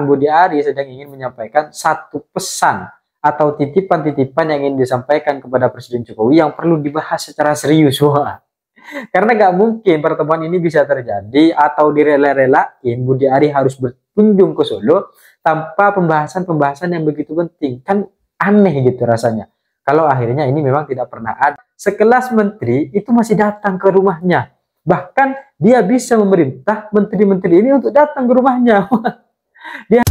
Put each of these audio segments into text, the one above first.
Budi Ari sedang ingin menyampaikan satu pesan atau titipan-titipan yang ingin disampaikan kepada Presiden Jokowi yang perlu dibahas secara serius. Wah. Karena nggak mungkin pertemuan ini bisa terjadi atau direla-relain Budi Ari harus berkunjung ke Solo tanpa pembahasan-pembahasan yang begitu penting. Kan aneh gitu rasanya. Kalau akhirnya ini memang tidak pernah ada. Sekelas menteri itu masih datang ke rumahnya. Bahkan dia bisa memerintah menteri-menteri ini untuk datang ke rumahnya. Dia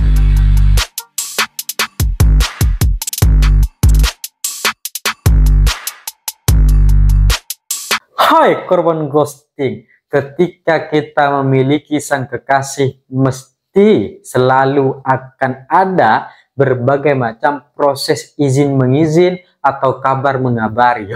Hai korban ghosting, ketika kita memiliki sang kekasih mesti selalu akan ada berbagai macam proses izin mengizin atau kabar mengabari.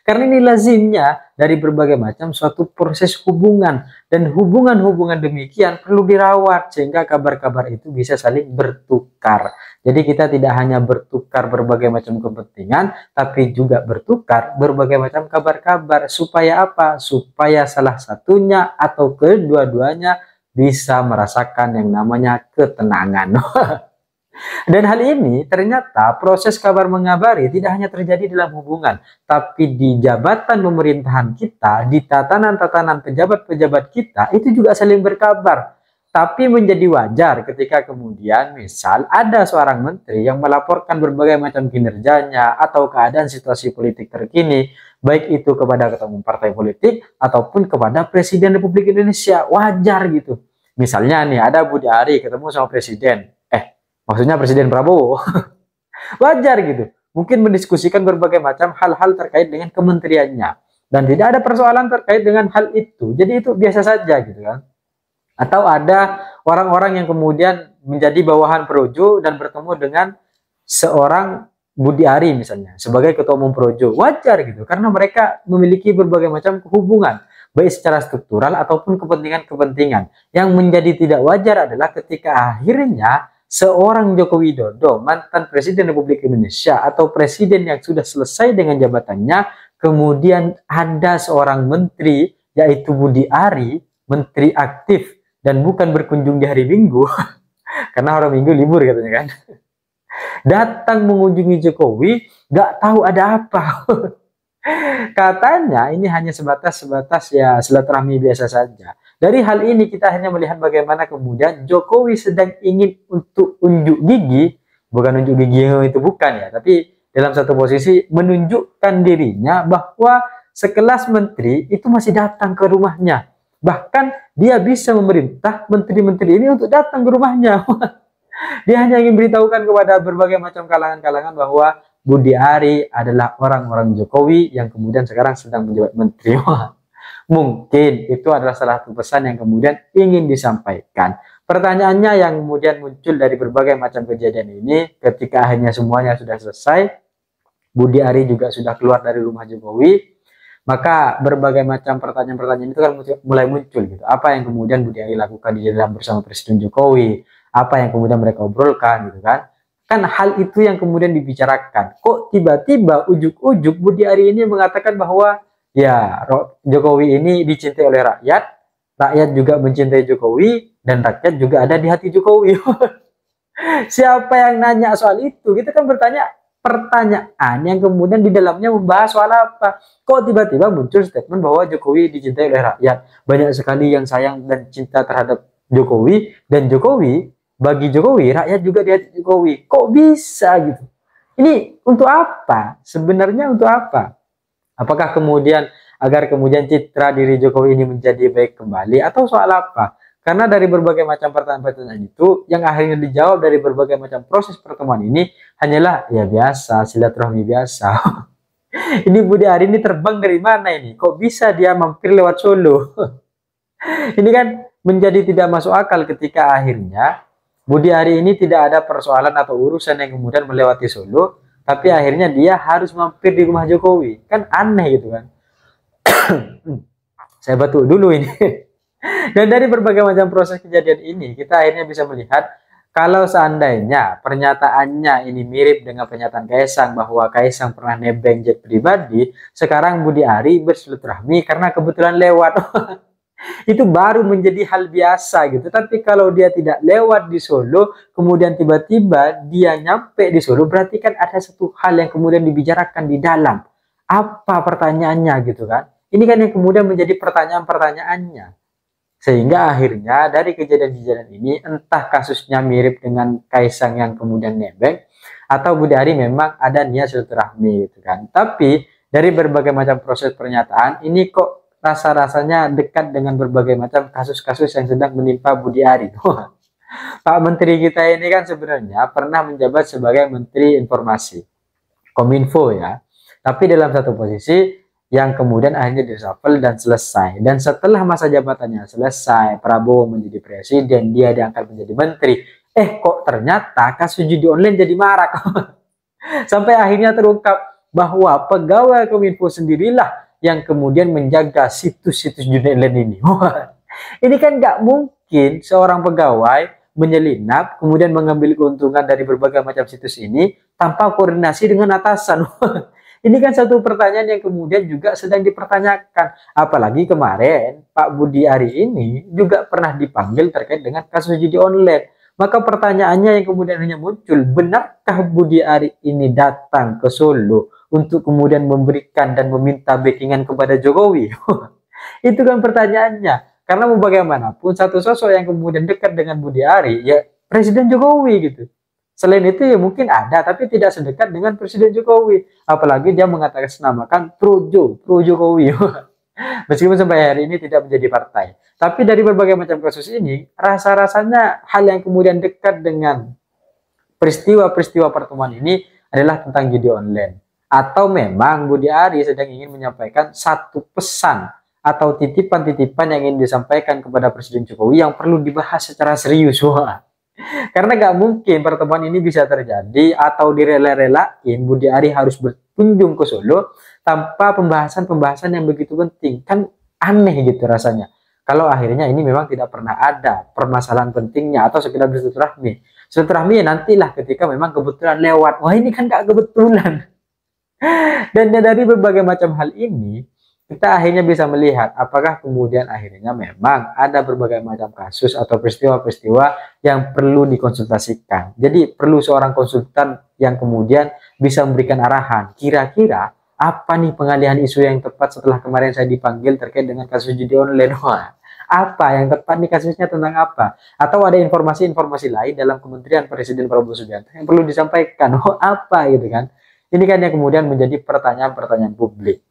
Karena ini lazimnya dari berbagai macam suatu proses hubungan, dan hubungan-hubungan demikian perlu dirawat sehingga kabar-kabar itu bisa saling bertukar. Jadi kita tidak hanya bertukar berbagai macam kepentingan, tapi juga bertukar berbagai macam kabar-kabar. Supaya apa? Supaya salah satunya atau kedua-duanya bisa merasakan yang namanya ketenangan. Dan hal ini ternyata proses kabar mengabari tidak hanya terjadi dalam hubungan, tapi di jabatan pemerintahan kita, di tatanan-tatanan pejabat-pejabat kita, itu juga saling berkabar. Tapi menjadi wajar ketika kemudian misal ada seorang menteri yang melaporkan berbagai macam kinerjanya atau keadaan situasi politik terkini, baik itu kepada ketua umum partai politik ataupun kepada Presiden Republik Indonesia. Wajar gitu. Misalnya nih ada Budi Ari ketemu sama Presiden. Maksudnya Presiden Prabowo. Wajar gitu. Mungkin mendiskusikan berbagai macam hal-hal terkait dengan kementeriannya. Dan tidak ada persoalan terkait dengan hal itu. Jadi itu biasa saja gitu kan. Atau ada orang-orang yang kemudian menjadi bawahan Projo dan bertemu dengan seorang Budi Ari misalnya. Sebagai ketua umum Projo. Wajar gitu. Karena mereka memiliki berbagai macam hubungan. Baik secara struktural ataupun kepentingan-kepentingan. Yang menjadi tidak wajar adalah ketika akhirnya seorang Joko Widodo, mantan Presiden Republik Indonesia atau presiden yang sudah selesai dengan jabatannya, kemudian ada seorang menteri yaitu Budi Ari, menteri aktif dan bukan berkunjung di hari Minggu karena hari Minggu libur katanya kan, datang mengunjungi Jokowi, gak tahu ada apa. Katanya ini hanya sebatas ya silaturahmi biasa saja. Dari hal ini kita hanya melihat bagaimana kemudian Jokowi sedang ingin untuk unjuk gigi, bukan unjuk gigi itu bukan ya, tapi dalam satu posisi menunjukkan dirinya bahwa sekelas menteri itu masih datang ke rumahnya. Bahkan dia bisa memerintah menteri-menteri ini untuk datang ke rumahnya. Dia hanya ingin beritahukan kepada berbagai macam kalangan-kalangan bahwa Budi Ari adalah orang-orang Jokowi yang kemudian sekarang sedang menjabat menteri. Mungkin itu adalah salah satu pesan yang kemudian ingin disampaikan. Pertanyaannya yang kemudian muncul dari berbagai macam kejadian ini, ketika akhirnya semuanya sudah selesai, Budi Ari juga sudah keluar dari rumah Jokowi, maka berbagai macam pertanyaan-pertanyaan itu kan mulai muncul gitu. Apa yang kemudian Budi Ari lakukan di dalam bersama Presiden Jokowi? Apa yang kemudian mereka obrolkan gitu kan? Kan hal itu yang kemudian dibicarakan. Kok tiba-tiba ujuk-ujuk Budi Ari ini mengatakan bahwa ya, Jokowi ini dicintai oleh rakyat, rakyat juga mencintai Jokowi, dan rakyat juga ada di hati Jokowi. Siapa yang nanya soal itu? Kita kan bertanya pertanyaan yang kemudian di dalamnya membahas soal apa. Kok tiba-tiba muncul statement bahwa Jokowi dicintai oleh rakyat? Banyak sekali yang sayang dan cinta terhadap Jokowi, dan Jokowi, bagi Jokowi, rakyat juga di hati Jokowi. Kok bisa gitu? Ini untuk apa? Sebenarnya untuk apa? Apakah kemudian agar kemudian citra diri Jokowi ini menjadi baik kembali atau soal apa? Karena dari berbagai macam pertanyaan-pertanyaan itu yang akhirnya dijawab dari berbagai macam proses pertemuan ini hanyalah ya biasa, silaturahmi biasa. Ini Budi Ari ini terbang dari mana ini? Kok bisa dia mampir lewat Solo? Ini kan menjadi tidak masuk akal ketika akhirnya Budi Ari ini tidak ada persoalan atau urusan yang kemudian melewati Solo, tapi akhirnya dia harus mampir di rumah Jokowi. Kan aneh gitu kan. Saya batuk dulu ini. Dan dari berbagai macam proses kejadian ini, kita akhirnya bisa melihat kalau seandainya pernyataannya ini mirip dengan pernyataan Kaisang bahwa Kaisang pernah nebeng jet pribadi, sekarang Budi Ari bersilaturahmi karena kebetulan lewat. Itu baru menjadi hal biasa gitu. Tapi kalau dia tidak lewat di Solo, kemudian tiba-tiba dia nyampe di Solo, berarti kan ada satu hal yang kemudian dibicarakan di dalam. Apa pertanyaannya gitu kan? Ini kan yang kemudian menjadi pertanyaan-pertanyaannya. Sehingga akhirnya dari kejadian-kejadian ini, entah kasusnya mirip dengan Kaisang yang kemudian nebeng, atau Budi Ari memang ada niat silaturahmi gitu kan. Tapi dari berbagai macam proses pernyataan, ini kok rasa-rasanya dekat dengan berbagai macam kasus-kasus yang sedang menimpa Budi Ari. Pak Menteri kita ini kan sebenarnya pernah menjabat sebagai Menteri Informasi, Kominfo ya. Tapi dalam satu posisi yang kemudian akhirnya reshuffle dan selesai. Dan setelah masa jabatannya selesai, Prabowo menjadi presiden, dia diangkat menjadi menteri. Kok ternyata kasus judi online jadi marak. Sampai akhirnya terungkap bahwa pegawai Kominfo sendirilah yang kemudian menjaga situs-situs judi online ini. Ini kan nggak mungkin seorang pegawai menyelinap kemudian mengambil keuntungan dari berbagai macam situs ini tanpa koordinasi dengan atasan. Ini kan satu pertanyaan yang kemudian juga sedang dipertanyakan. Apalagi kemarin Pak Budi Ari ini juga pernah dipanggil terkait dengan kasus judi online. Maka pertanyaannya yang kemudian hanya muncul, benarkah Budi Ari ini datang ke Solo untuk kemudian memberikan dan meminta backingan kepada Jokowi? Itu kan pertanyaannya. Karena mau bagaimanapun satu sosok yang kemudian dekat dengan Budi Ari, ya Presiden Jokowi gitu. Selain itu ya mungkin ada, tapi tidak sedekat dengan Presiden Jokowi. Apalagi dia mengatakan senamakan pro Jokowi. Meskipun sampai hari ini tidak menjadi partai. Tapi dari berbagai macam kasus ini, rasa-rasanya hal yang kemudian dekat dengan peristiwa-peristiwa pertemuan ini adalah tentang judi online. Atau memang Budi Ari sedang ingin menyampaikan satu pesan atau titipan-titipan yang ingin disampaikan kepada Presiden Jokowi yang perlu dibahas secara serius. Karena nggak mungkin pertemuan ini bisa terjadi atau direla-relain Budi Ari harus berkunjung ke Solo tanpa pembahasan-pembahasan yang begitu penting. Kan aneh gitu rasanya. Kalau akhirnya ini memang tidak pernah ada permasalahan pentingnya atau sekedar bersilaturahmi. Silaturahmi ya nantilah ketika memang kebetulan lewat. Wah ini kan nggak kebetulan. Dan dari berbagai macam hal ini, kita akhirnya bisa melihat apakah kemudian akhirnya memang ada berbagai macam kasus atau peristiwa-peristiwa yang perlu dikonsultasikan. Jadi perlu seorang konsultan yang kemudian bisa memberikan arahan. Kira-kira apa nih pengalihan isu yang tepat setelah kemarin saya dipanggil terkait dengan kasus judi online? Wah, apa yang tepat nih kasusnya tentang apa? Atau ada informasi-informasi lain dalam Kementerian Presiden Prabowo Subianto yang perlu disampaikan? Oh apa gitu kan? Ini kan yang kemudian menjadi pertanyaan-pertanyaan publik.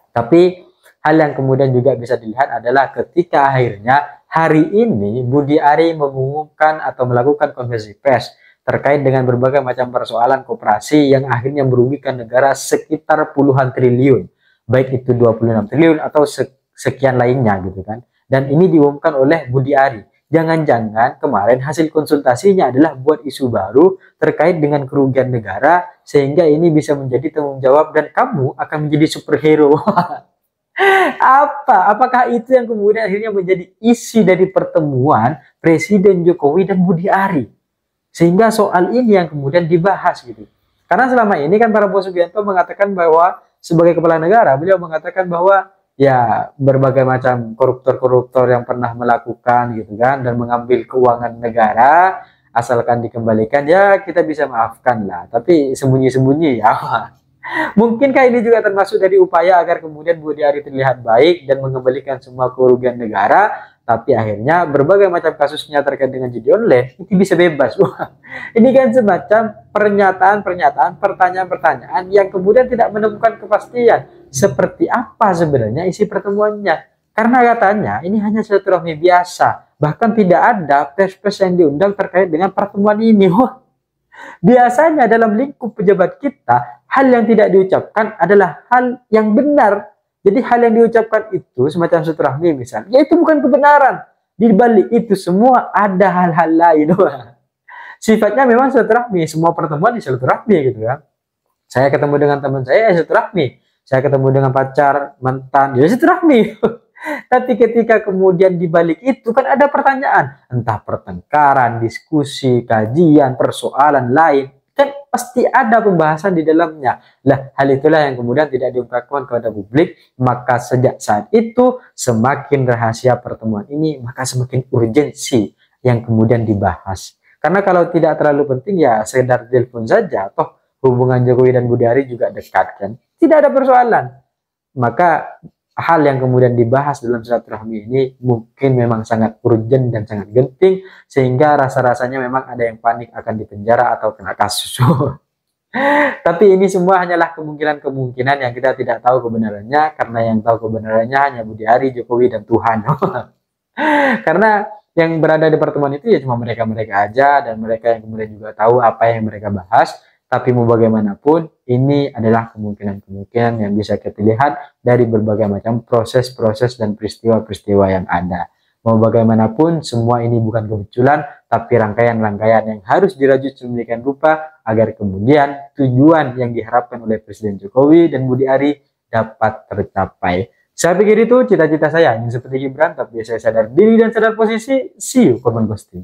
Tapi hal yang kemudian juga bisa dilihat adalah ketika akhirnya hari ini Budi Ari mengumumkan atau melakukan konferensi pers terkait dengan berbagai macam persoalan koperasi yang akhirnya merugikan negara sekitar puluhan triliun. Baik itu 26 triliun atau sekian lainnya gitu kan. Dan ini diumumkan oleh Budi Ari. Jangan-jangan kemarin hasil konsultasinya adalah buat isu baru terkait dengan kerugian negara sehingga ini bisa menjadi tanggung jawab dan kamu akan menjadi superhero. Apakah itu yang kemudian akhirnya menjadi isi dari pertemuan Presiden Jokowi dan Budi Ari? Sehingga soal ini yang kemudian dibahas gitu. Karena selama ini kan Prabowo Subianto mengatakan bahwa sebagai kepala negara, beliau mengatakan bahwa ya berbagai macam koruptor-koruptor yang pernah melakukan gitu kan dan mengambil keuangan negara asalkan dikembalikan ya kita bisa maafkan lah, tapi sembunyi-sembunyi ya. Mungkinkah ini juga termasuk dari upaya agar kemudian Budi Ari terlihat baik dan mengembalikan semua kerugian negara, tapi akhirnya berbagai macam kasusnya terkait dengan judi online itu bisa bebas. Wah, ini kan semacam pernyataan-pernyataan, pertanyaan-pertanyaan yang kemudian tidak menemukan kepastian seperti apa sebenarnya isi pertemuannya. Karena katanya ini hanya silaturahmi biasa, bahkan tidak ada pers-pers yang diundang terkait dengan pertemuan ini. Wah, biasanya dalam lingkup pejabat kita, hal yang tidak diucapkan adalah hal yang benar. Jadi hal yang diucapkan itu semacam silaturahmi misalnya, ya itu bukan kebenaran. Di balik itu semua ada hal-hal lain. Sifatnya memang silaturahmi, semua pertemuan di silaturahmi gitu kan. Saya ketemu dengan teman saya, ya silaturahmi. Saya ketemu dengan pacar, mantan, ya silaturahmi. Tapi ketika kemudian di balik itu kan ada pertanyaan, entah pertengkaran, diskusi, kajian, persoalan lain. Kan pasti ada pembahasan di dalamnya. Lah, hal itulah yang kemudian tidak diungkapkan kepada publik. Maka sejak saat itu semakin rahasia pertemuan ini, maka semakin urgensi yang kemudian dibahas. Karena kalau tidak terlalu penting ya sekedar telepon saja, toh hubungan Jokowi dan Budi Ari juga dekat kan, tidak ada persoalan. Maka hal yang kemudian dibahas dalam silaturahmi ini mungkin memang sangat urgent dan sangat genting, sehingga rasa-rasanya memang ada yang panik akan dipenjara atau kena kasus. Tapi ini semua hanyalah kemungkinan-kemungkinan yang kita tidak tahu kebenarannya, karena yang tahu kebenarannya hanya Budi Ari, Jokowi, dan Tuhan. Karena yang berada di pertemuan itu ya cuma mereka-mereka aja, dan mereka yang kemudian juga tahu apa yang mereka bahas. Tapi mau bagaimanapun, ini adalah kemungkinan-kemungkinan yang bisa kita lihat dari berbagai macam proses-proses dan peristiwa-peristiwa yang ada. Mau bagaimanapun, semua ini bukan kebetulan, tapi rangkaian-rangkaian yang harus dirajut sedemikian rupa agar kemudian tujuan yang diharapkan oleh Presiden Jokowi dan Budi Ari dapat tercapai. Saya pikir itu cita-cita saya, ingin seperti Gibran, tapi saya sadar diri dan sadar posisi. See you, korban ghosting.